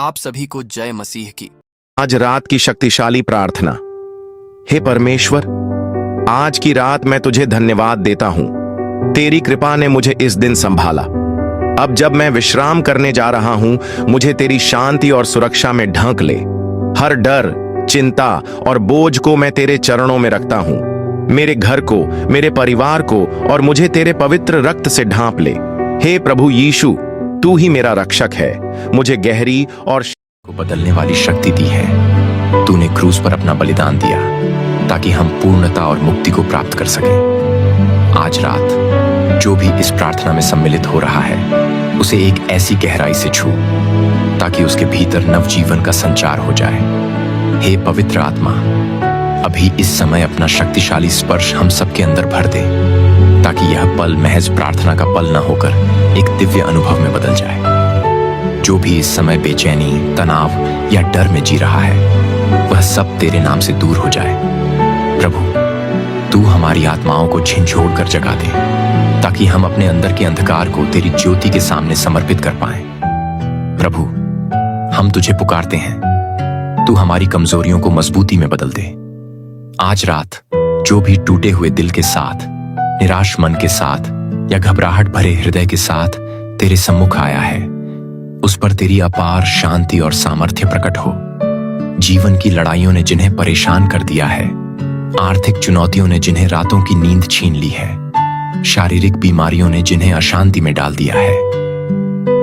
आप सभी को जय मसीह की। आज रात की शक्तिशाली प्रार्थना। हे परमेश्वर, आज की रात मैं तुझे धन्यवाद देता हूं। तेरी कृपा ने मुझे इस दिन संभाला। अब जब मैं विश्राम करने जा रहा हूं, मुझे तेरी शांति और सुरक्षा में ढांक ले। हर डर, चिंता और बोझ को मैं तेरे चरणों में रखता हूं। मेरे घर को, मेरे परिवार को और मुझे तेरे पवित्र रक्त से ढांप ले। हे प्रभु यीशु, तू ही मेरा रक्षक है। मुझे गहरी और को बदलने वाली शक्ति दी है। तूने क्रूस पर अपना बलिदान दिया ताकि हम पूर्णता और मुक्ति को प्राप्त कर सकें। आज रात जो भी इस प्रार्थना में सम्मिलित हो रहा है, उसे एक ऐसी गहराई से छू ताकि उसके भीतर नवजीवन का संचार हो जाए। हे पवित्र आत्मा, अभी इस समय अपना शक्तिशाली स्पर्श हम सबके अंदर भर दे, ताकि यह पल महज प्रार्थना का पल न होकर एक दिव्य अनुभव में बदल जाए। जो भी इस समय बेचैनी, तनाव या डर में जी रहा है, वह सब तेरे नाम से दूर हो जाए। प्रभु, तू हमारी आत्माओं को झिझोड़ कर जगा दे, ताकि हम अपने अंदर के अंधकार को तेरी ज्योति के सामने समर्पित कर पाएं। प्रभु, हम तुझे पुकारते हैं, तू हमारी कमजोरियों को मजबूती में बदल दे। आज रात जो भी टूटे हुए दिल के साथ, निराश मन के साथ या घबराहट भरे हृदय के साथ तेरे सम्मुख आया है, उस पर तेरी अपार शांति और सामर्थ्य प्रकट हो। जीवन की लड़ाइयों ने जिन्हें परेशान कर दिया है, आर्थिक चुनौतियों ने जिन्हें रातों की नींद छीन ली है, शारीरिक बीमारियों ने जिन्हें अशांति में डाल दिया है,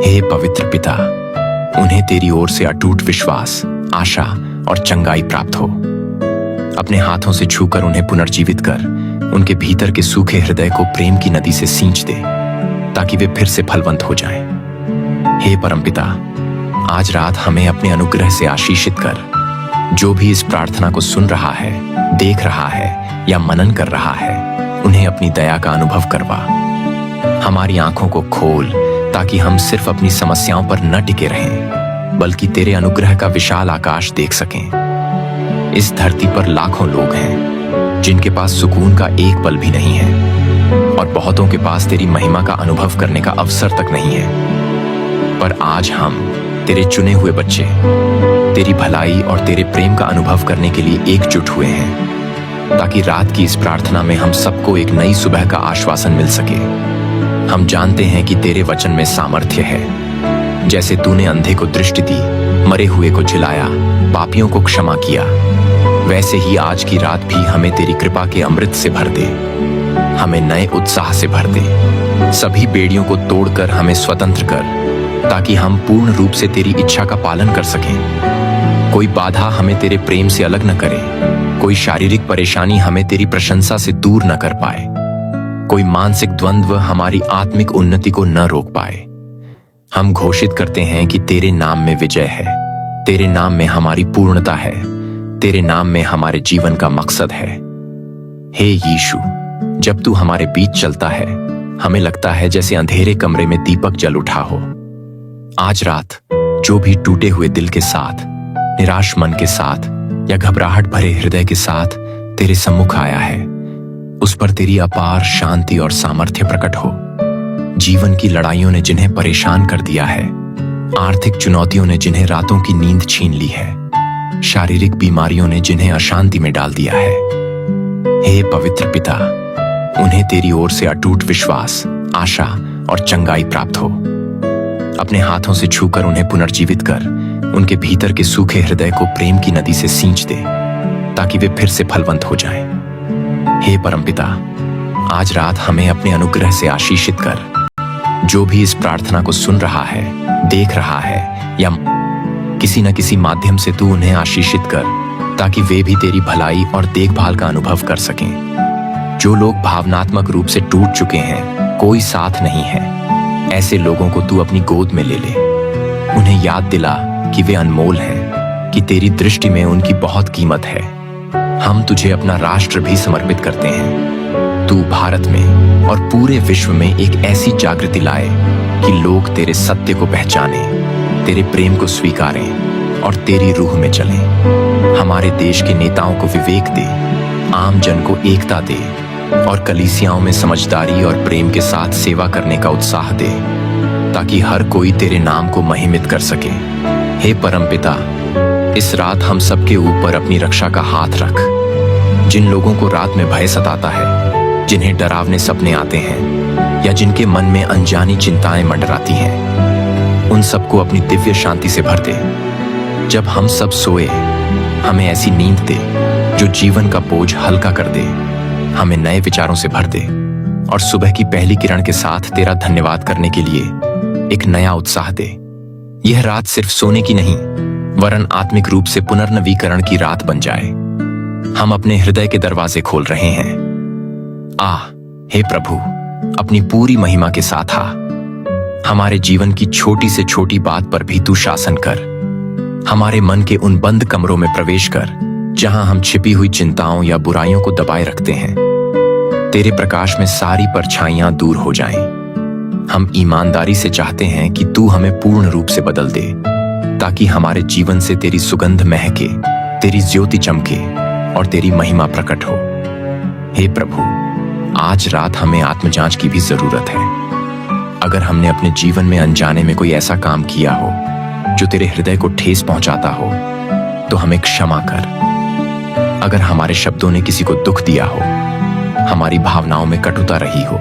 हे पवित्र पिता, उन्हें तेरी ओर से अटूट विश्वास, आशा और चंगाई प्राप्त हो। अपने हाथों से छूकर उन्हें पुनर्जीवित कर, उनके भीतर के सूखे हृदय को प्रेम की नदी से सींच दे, ताकि वे फिर से फलवंत हो जाएं। हे परमपिता, आज रात हमें अपने अनुग्रह से आशीषित कर। जो भी इस प्रार्थना को सुन रहा है, देख रहा है या मनन कर रहा है, उन्हें अपनी दया का अनुभव करवा। हमारी आंखों को खोल, ताकि हम सिर्फ अपनी समस्याओं पर न टिके रहें, बल्कि तेरे अनुग्रह का विशाल आकाश देख सकें। इस धरती पर लाखों लोग हैं जिनके पास सुकून का एक पल भी नहीं है, और बहुतों के पास तेरी महिमा का अनुभव करने का अवसर तक नहीं है। पर आज हम, तेरे चुने हुए बच्चे, तेरी भलाई और तेरे प्रेम का अनुभव करने के लिए एकजुट हुए हैं, ताकि रात की इस प्रार्थना में हम सबको एक नई सुबह का आश्वासन मिल सके। हम जानते हैं कि तेरे वचन में सामर्थ्य है। जैसे तूने अंधे को दृष्टि दी, मरे हुए को जिलाया, पापियों को क्षमा किया, वैसे ही आज की रात भी हमें तेरी कृपा के अमृत से भर दे। हमें नए उत्साह से भर दे। सभी बेड़ियों को तोड़कर हमें स्वतंत्र कर, ताकि हम पूर्ण रूप से तेरी इच्छा का पालन कर सकें। कोई बाधा हमें तेरे प्रेम से अलग न करे, कोई शारीरिक परेशानी हमें तेरी प्रशंसा से दूर न कर पाए, कोई मानसिक द्वंद्व हमारी आत्मिक उन्नति को न रोक पाए। हम घोषित करते हैं कि तेरे नाम में विजय है, तेरे नाम में हमारी पूर्णता है, तेरे नाम में हमारे जीवन का मकसद है। हे यीशु, जब तू हमारे बीच चलता है, हमें लगता है जैसे अंधेरे कमरे में दीपक जल उठा हो। आज रात जो भी टूटे हुए दिल के साथ, निराश मन के साथ या घबराहट भरे हृदय के साथ तेरे सम्मुख आया है, उस पर तेरी अपार शांति और सामर्थ्य प्रकट हो। जीवन की लड़ाइयों ने जिन्हें परेशान कर दिया है, आर्थिक चुनौतियों ने जिन्हें रातों की नींद छीन ली है, शारीरिक बीमारियों ने जिन्हें अशांति में डाल दिया है, हे पवित्र पिता, उन्हें तेरी ओर से अटूट विश्वास, आशा और चंगाई प्राप्त हो। अपने हाथों से छूकर उन्हें पुनर्जीवित कर, उनके भीतर के सूखे हृदय को प्रेम की नदी से सींच दे, ताकि वे फिर से फलवंत हो जाएं। हे परमपिता, आज रात हमें अपने अनुग्रह से आशीषित कर। जो भी इस प्रार्थना को सुन रहा है, देख रहा है या किसी न किसी माध्यम से तू उन्हें आशीषित कर, ताकि वे भी तेरी भलाई और देखभाल का अनुभव कर सकें। जो लोग भावनात्मक रूप से टूट चुके हैं, कोई साथ नहीं है, ऐसे लोगों को तू अपनी गोद में ले ले। उन्हें याद दिला कि वे अनमोल हैं, कि तेरी दृष्टि में उनकी बहुत कीमत है। हम तुझे अपना राष्ट्र भी समर्पित करते हैं। तू भारत में और पूरे विश्व में एक ऐसी जागृति लाए कि लोग तेरे सत्य को पहचानें, तेरे प्रेम को स्वीकारें और तेरी रूह में चलें। हमारे देश के नेताओं को विवेक दे, आम जन को एकता दे और कलीसियाओं में समझदारी और प्रेम के साथ सेवा करने का उत्साह दे, ताकि हर कोई तेरे नाम को महिमित कर सके। हे परमपिता, इस रात हम सबके ऊपर अपनी रक्षा का हाथ रख। जिन लोगों को रात में भय सताता है, जिन्हें डरावने सपने आते हैं या जिनके मन में अनजानी चिंताएं मंडराती हैं, उन सबको अपनी दिव्य शांति से भर दे। जब हम सब सोए, हमें ऐसी नींद दे जो जीवन का बोझ हल्का कर दे, हमें नए विचारों से भर दे और सुबह की पहली किरण के साथ तेरा धन्यवाद करने के लिए एक नया उत्साह दे। यह रात सिर्फ सोने की नहीं, वरन आत्मिक रूप से पुनर्नवीकरण की रात बन जाए। हम अपने हृदय के दरवाजे खोल रहे हैं। हे प्रभु, अपनी पूरी महिमा के साथ आ। हमारे जीवन की छोटी से छोटी बात पर भी तू शासन कर। हमारे मन के उन बंद कमरों में प्रवेश कर जहां हम छिपी हुई चिंताओं या बुराइयों को दबाए रखते हैं। तेरे प्रकाश में सारी परछाइयां दूर हो जाएं। हम ईमानदारी से चाहते हैं कि तू हमें पूर्ण रूप से बदल दे, ताकि हमारे जीवन से तेरी सुगंध महके, तेरी ज्योति चमके और तेरी महिमा प्रकट हो। हे प्रभु, आज रात हमें आत्मजांच की भी जरूरत है। अगर हमने अपने जीवन में अनजाने में कोई ऐसा काम किया हो जो तेरे हृदय को ठेस पहुंचाता हो, तो हमें क्षमा कर। अगर हमारे शब्दों ने किसी को दुख दिया हो, हमारी भावनाओं में कटुता रही हो,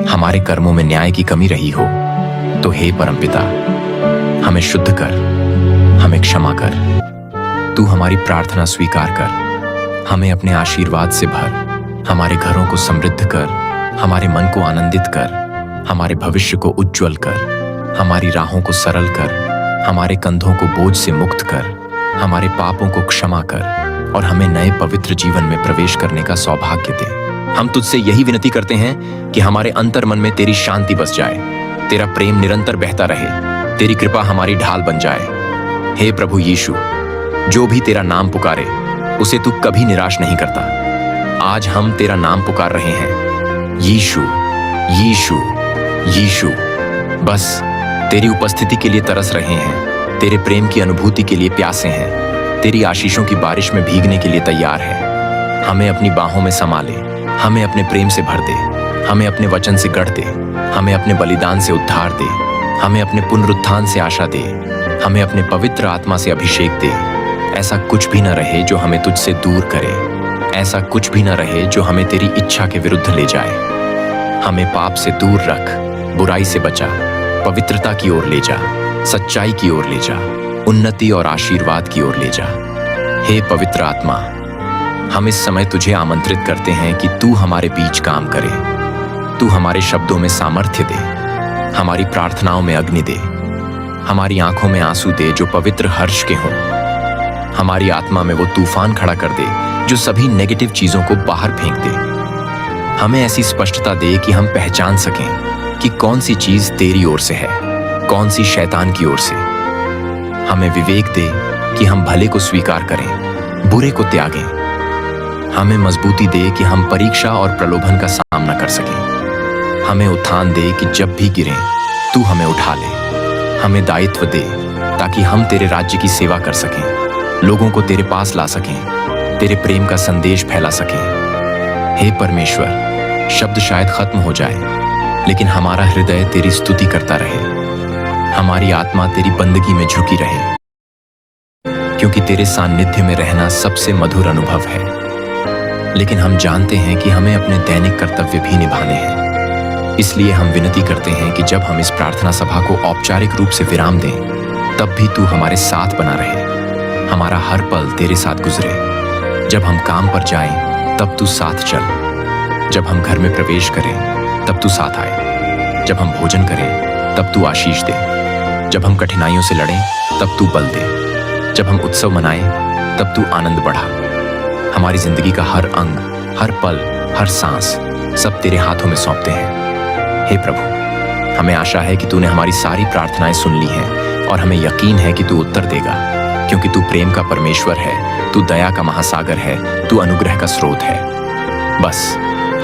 हमारे कर्मों में न्याय की कमी रही हो, तो हे परमपिता, हमें शुद्ध कर, हमें क्षमा कर। तू हमारी प्रार्थना स्वीकार कर, हमें अपने आशीर्वाद से भर, हमारे घरों को समृद्ध कर, हमारे मन को आनंदित कर, हमारे भविष्य को उज्ज्वल कर, हमारी राहों को सरल कर, हमारे कंधों को बोझ से मुक्त कर, हमारे पापों को क्षमा कर और हमें नए पवित्र जीवन में प्रवेश करने का सौभाग्य दे। हम तुझसे यही विनती करते हैं कि हमारे अंतर मन में तेरी शांति बस जाए, तेरा प्रेम निरंतर बहता रहे, तेरी कृपा हमारी ढाल बन जाए। हे प्रभु यीशु, जो भी तेरा नाम पुकारे उसे तू कभी निराश नहीं करता। आज हम तेरा नाम पुकार रहे हैं, यीशु, यीशु, यीशु। बस तेरी उपस्थिति के लिए तरस रहे हैं, तेरे प्रेम की अनुभूति के लिए प्यासे हैं, तेरी आशीषों की बारिश में भीगने के लिए तैयार है। हमें अपनी बाहों में समा ले, हमें अपने प्रेम से भर दे, हमें अपने वचन से गढ़ दे, हमें अपने बलिदान से उद्धार दे, हमें अपने पुनरुत्थान से आशा दे, हमें अपने पवित्र आत्मा से अभिषेक दे। ऐसा कुछ भी न रहे जो हमें तुझसे दूर करे, ऐसा कुछ भी न रहे जो हमें तेरी इच्छा के विरुद्ध ले जाए। हमें पाप से दूर रख, बुराई से बचा, पवित्रता की ओर ले जा, सच्चाई की ओर ले जा, उन्नति और आशीर्वाद की ओर ले जा। हे पवित्र आत्मा, हम इस समय तुझे आमंत्रित करते हैं कि तू हमारे बीच काम करे। तू हमारे शब्दों में सामर्थ्य दे, हमारी प्रार्थनाओं में अग्नि दे, हमारी आंखों में आंसू दे जो पवित्र हर्ष के हों, हमारी आत्मा में वो तूफान खड़ा कर दे जो सभी नेगेटिव चीजों को बाहर फेंक दे। हमें ऐसी स्पष्टता दे कि हम पहचान सकें कि कौन सी चीज तेरी ओर से है, कौन सी शैतान की ओर से। हमें विवेक दे कि हम भले को स्वीकार करें, बुरे को त्यागें। हमें मजबूती दे कि हम परीक्षा और प्रलोभन का सामना कर सकें। हमें उत्थान दे कि जब भी गिरें तू हमें उठा ले। हमें दायित्व दे ताकि हम तेरे राज्य की सेवा कर सकें, लोगों को तेरे पास ला सकें, तेरे प्रेम का संदेश फैला सकें। हे परमेश्वर, शब्द शायद खत्म हो जाए, लेकिन हमारा हृदय तेरी स्तुति करता रहे, हमारी आत्मा तेरी बंदगी में झुकी रहे, क्योंकि तेरे सानिध्य में रहना सबसे मधुर अनुभव है। लेकिन हम जानते हैं कि हमें अपने दैनिक कर्तव्य भी निभाने हैं। इसलिए हम विनती करते हैं कि जब हम इस प्रार्थना सभा को औपचारिक रूप से विराम दें, तब भी तू हमारे साथ बना रहे, हमारा हर पल तेरे साथ गुजरे। जब हम काम पर जाएं, तब तू साथ चल। जब हम घर में प्रवेश करें, तब तू साथ आए। जब हम भोजन करें, तब तू आशीष दे। जब हम कठिनाइयों से लड़ें, तब तू बल दे। जब हम उत्सव मनाएं, तब तू आनंद बढ़ा। हमारी जिंदगी का हर अंग, हर पल, हर सांस सब तेरे हाथों में सौंपते हैं। हे प्रभु, हमें आशा है कि तूने हमारी सारी प्रार्थनाएं सुन ली हैं और हमें यकीन है कि तू उत्तर देगा, क्योंकि तू प्रेम का परमेश्वर है, तू दया का महासागर है, तू अनुग्रह का स्रोत है। बस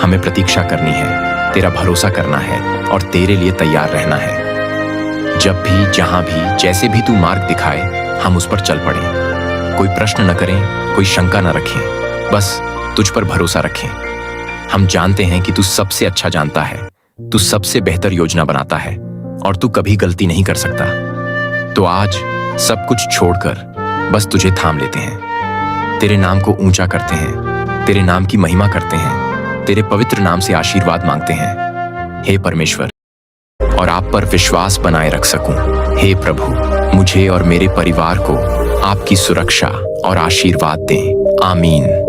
हमें प्रतीक्षा करनी है, तेरा भरोसा करना है और तेरे लिए तैयार रहना है। जब भी, जहां भी, जैसे भी तू मार्ग दिखाए, हम उस पर चल पड़ें। कोई प्रश्न न करें, कोई शंका न रखें, बस तुझ पर भरोसा रखें। हम जानते हैं कि तू सबसे अच्छा जानता है, तू सबसे बेहतर योजना बनाता है और तू कभी गलती नहीं कर सकता। तो आज सब कुछ छोड़कर बस तुझे थाम लेते हैं, तेरे नाम को ऊंचा करते हैं, तेरे नाम की महिमा करते हैं, तेरे पवित्र नाम से आशीर्वाद मांगते हैं। हे परमेश्वर, और आप पर विश्वास बनाए रख सकूं। हे प्रभु, मुझे और मेरे परिवार को आपकी सुरक्षा और आशीर्वाद दें। आमीन।